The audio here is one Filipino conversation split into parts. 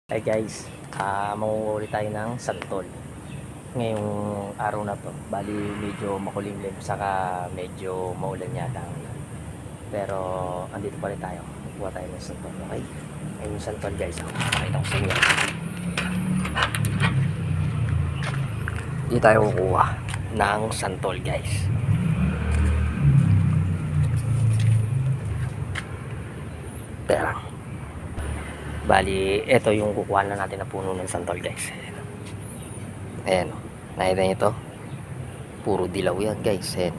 Hi guys, mangungulit tayo ng santol ngayong araw na to. Bali medyo makulimlim saka medyo maulan yata ngayon. Pero andito pa rin tayo. Kukuha tayo ng santol. Okay? Ayun yung santol guys. Pakita ko sa inyo. Dito tayo kukuha ng santol guys. Tara. Bali, ito yung kukuha na natin na puno ng santol guys. Ayan, nakita nyo ito? Puro dilaw yan guys. Ayan.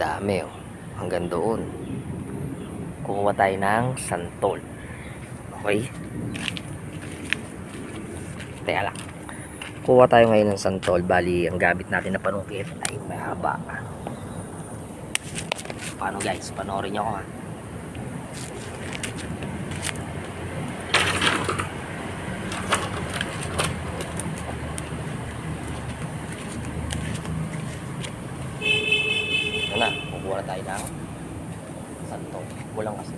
Dami oh. Hanggang doon. Kukuha tayo ng santol. Okay? Teka lang. Kukuha tayo ngayon ng santol. Bali, ang gamit natin na panungkit ay mahaba. Paano guys? Panoorin nyo ako ha. Na, kukuha tayo ng santol. Kulang kasi.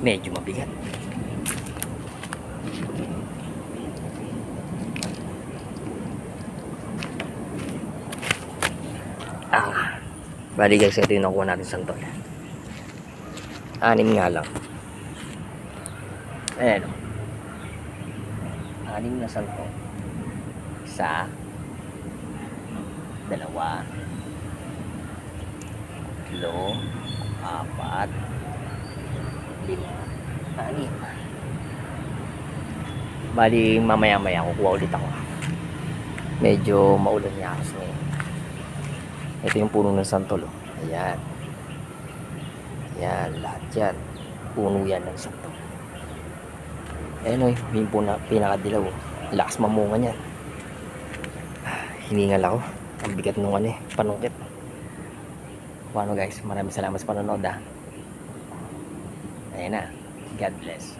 Medyo mabigat. Bali guys, ito yung nakuha natin santol. 6 nga lang. Ayan o. 6 na santol. 1, 2, 3, 4, 5, 6. Bali mamaya kukuha ulit ako. Medyo maulan niya kasi ngayon. Ito yung puno ng santol oh. Ayan. Ayan, lahat yan. Puno yan ng santol. Ayan o, yung pinakadilaw oh. Lakas mamunga niyan. Hiningal ako. Ang bigat nung panungkit. Ano guys, maraming salamat sa panonood ha. Ayan na. God bless.